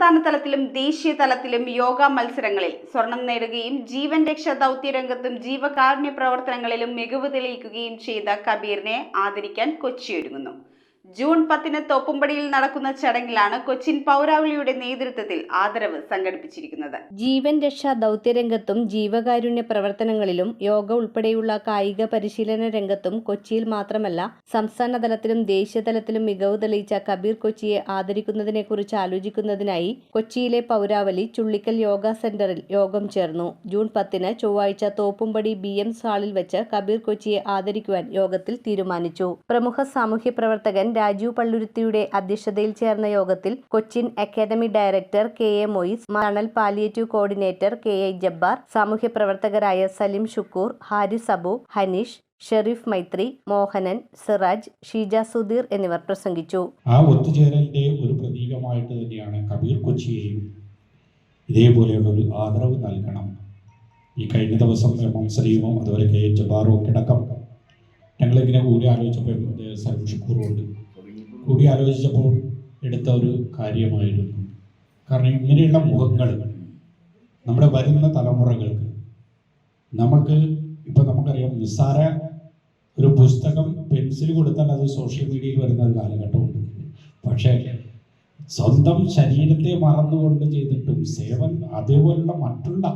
സംസ്ഥാന തലത്തിലും ദേശീയ തലത്തിലും യോഗ മത്സരങ്ങളിൽ സ്വർണം നേടുകയും ജീവൻ രക്ഷാ ദൗത്യരംഗത്തും ജീവകാരുണ്യ പ്രവർത്തനങ്ങളിലും മികവ് തെളിയിക്കുകയും ചെയ്ത കബീറിനെ ആദരിക്കാൻ കൊച്ചി ഒരുങ്ങുന്നു. ജൂൺ 10 തോപ്പുംപടിയിൽ നടക്കുന്ന ചടങ്ങിലാണ് കൊച്ചിൻ പൗരാവലിയുടെ നേതൃത്വത്തിൽ ആദരവ് സംഘടിപ്പിച്ചിരിക്കുന്നത്. ജീവൻ രക്ഷാ ദൗത്യരംഗത്തും ജീവകാരുണ്യ പ്രവർത്തനങ്ങളിലും യോഗ ഉൾപ്പെടെയുള്ള കായിക പരിശീലന രംഗത്തും കൊച്ചിയിൽ മാത്രമല്ല സംസ്ഥാന തലത്തിലും ദേശീയ തലത്തിലും മികവ് തെളിയിച്ച കബീർ കൊച്ചിയെ ആദരിക്കുന്നതിനെക്കുറിച്ച് ആലോചിക്കുന്നതിനായി കൊച്ചിയിലെ പൗരാവലി ചുള്ളിക്കൽ യോഗ സെന്ററിൽ യോഗം ചേർന്നു. ജൂൺ 10 ചൊവ്വാഴ്ച തോപ്പുംപടി BM ഹാളിൽ വെച്ച് കബീർ കൊച്ചിയെ ആദരിക്കുവാൻ യോഗത്തിൽ തീരുമാനിച്ചു. പ്രമുഖ സാമൂഹ്യ പ്രവർത്തകൻ രാജീവ് പള്ളുരുത്തിയുടെ അധ്യക്ഷതയിൽ ചേർന്ന യോഗത്തിൽ Cochin academy director KA Moyse, മണൽ പാലിയേറ്റീവ് കോർഡിനേറ്റർ KI ജബ്ബാർ, സാമൂഹ്യ പ്രവർത്തകരായ സലിം ഷുക്കൂർ, ഹാരിസ് അബു, ഹനീഷ്, ഷെരീഫ് മൈത്രി, മോഹനൻ, സിറാജ്, ഷീജ സുധീർ എന്നിവർ പ്രസംഗിച്ചു. ആ ഒത്തുചേരലിന്റെ ഒരു പ്രതീകമായിട്ട് തന്നെയാണ് കബീർ കൊച്ചിയെയും ഇതേപോലെയുള്ള ഒരു ആദരവ് നൽകണം. ഈ കഴിഞ്ഞ ദിവസം സലീമും അതുപോലെ KI ജബ്ബാറും ഒക്കെ അടക്കം ഞങ്ങളിങ്ങനെ കൂടി ആലോചിച്ചപ്പോൾ സലിം ഷുക്കൂറുണ്ട് കൂടി ആലോചിച്ചപ്പോൾ എടുത്ത ഒരു കാര്യമായിരുന്നു. കാരണം ഇങ്ങനെയുള്ള മുഖങ്ങൾ നമ്മുടെ വരുന്ന തലമുറകൾക്ക് നമുക്കറിയാം, നിസ്സാര ഒരു പുസ്തകം പെൻസിൽ കൊടുത്താൽ അത് സോഷ്യൽ മീഡിയയിൽ വരുന്ന ഒരു കാലഘട്ടമുണ്ട്. പക്ഷേ സ്വന്തം ശരീരത്തെ മറന്നുകൊണ്ട് ചെയ്തിട്ടും സേവൻ അതേപോലുള്ള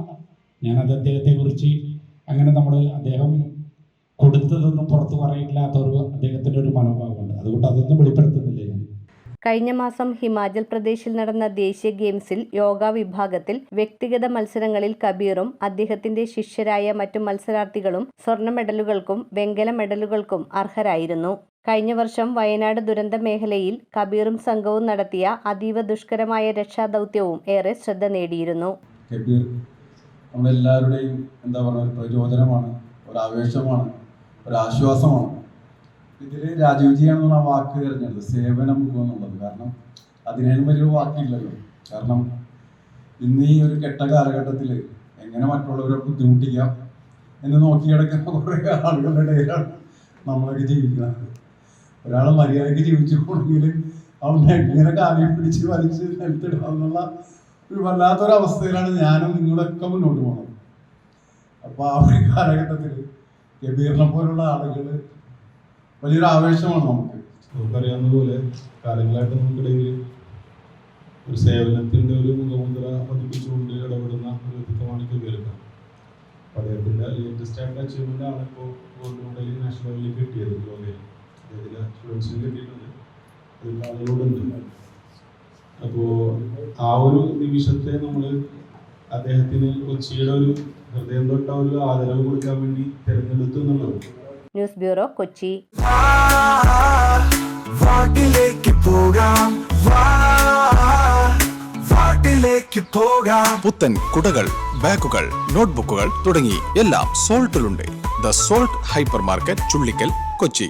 ഞാൻ അദ്ദേഹത്തെ കുറിച്ച് അങ്ങനെ അദ്ദേഹം കൊടുത്തതൊന്നും പുറത്തു പറയില്ലാത്ത അദ്ദേഹത്തിന്റെ ഒരു മനോഭാവമുണ്ട്. അതുകൊണ്ട് അതൊന്നും വെളിപ്പെടുത്തുന്നില്ല. കഴിഞ്ഞ മാസം ഹിമാചൽ പ്രദേശിൽ നടന്ന ദേശീയ ഗെയിംസിൽ യോഗ വിഭാഗത്തിൽ വ്യക്തിഗത മത്സരങ്ങളിൽ കബീറും അദ്ദേഹത്തിന്റെ ശിഷ്യരായ മറ്റു മത്സരാർത്ഥികളും സ്വർണ്ണ മെഡലുകൾക്കും വെങ്കല മെഡലുകൾക്കും അർഹരായിരുന്നു. കഴിഞ്ഞ വർഷം വയനാട് ദുരന്ത മേഖലയിൽ കബീറും സംഘവും നടത്തിയ അതീവ ദുഷ്കരമായ രക്ഷാദൗത്യവും ഏറെ ശ്രദ്ധ നേടിയിരുന്നു. നമ്മളെല്ലാവരുടെയും ഒരു പ്രചോദനമാണ്, ഒരു ആവേശമാണ്, ഒരു ആശ്വാസമാണ്. ഇതിൽ രാജീവ്ജിയാണെന്നുള്ള ആ വാക്ക് തിരഞ്ഞെടുത്തത്, സേവനം എന്നുള്ളത്. കാരണം അതിനേലും വലിയൊരു വാക്കില്ലല്ലോ. കാരണം ഇന്ന് ഈ ഒരു കെട്ട കാലഘട്ടത്തിൽ എങ്ങനെ മറ്റുള്ളവരെ ബുദ്ധിമുട്ടിക്കാം എന്ന് നോക്കി കിടക്കുന്ന കുറേ ആളുകളുടെ ഇടയിലാണ് നമ്മളൊക്കെ ജീവിക്കുന്നത്. ഒരാൾ മര്യാദയ്ക്ക് ജീവിച്ചു പോകണമെങ്കിൽ അവനെ എങ്ങനെ കാര്യം പിടിച്ച് വലിച്ച് നിലത്തിടുക എന്നുള്ള ഒരു വല്ലാത്തൊരവസ്ഥയിലാണ് ഞാനും നിങ്ങളൊക്കെ മുന്നോട്ട് പോകുന്നത്. അപ്പോൾ ആ ഒരു കാലഘട്ടത്തിൽ കബീറിനെ പോലുള്ള ആളുകൾ വലിയൊരു ആവേശമാണ് നമുക്കറിയാവുന്ന പോലെ കാലങ്ങളായിട്ട് നമുക്കിടയിൽ ഒരു സേവനത്തിൻ്റെ ഒരു മുഖമുദ്ര പതിപ്പിച്ചുകൊണ്ട് ഇടപെടുന്ന ഒരു വ്യക്തിത്വമാണ് കബീറിന്. അപ്പോൾ അദ്ദേഹത്തിൻ്റെ ലേറ്റസ്റ്റ് ആയിട്ട് അച്ചീവ്മെൻ്റ് ആണ് ഇപ്പോൾ ഗോൾഡ് മെഡൽ നാഷണൽ ലെവലിൽ കിട്ടിയത്. യോഗയിൽ അദ്ദേഹത്തിൻ്റെ സ്റ്റുഡൻസിന് കിട്ടിയിട്ടുണ്ട്, അതിൽ ആളുകളുണ്ട്. അപ്പോൾ ആ ഒരു നിമിഷത്തെ നമ്മൾ അദ്ദേഹത്തിന് കൊച്ചിയുടെ ഒരു ഹൃദയം തൊട്ട ഒരു ആദരവ് കൊടുക്കാൻ വേണ്ടി തിരഞ്ഞെടുത്തു എന്നുള്ളത്. News bureau, Kochi. പുത്തൻ കുടകൾ, ബാഗുകൾ, നോട്ട്ബുക്കുകൾ തുടങ്ങി എല്ലാം സോൾട്ടിലുണ്ട്. The salt hypermarket, Chullikkal, Kochi.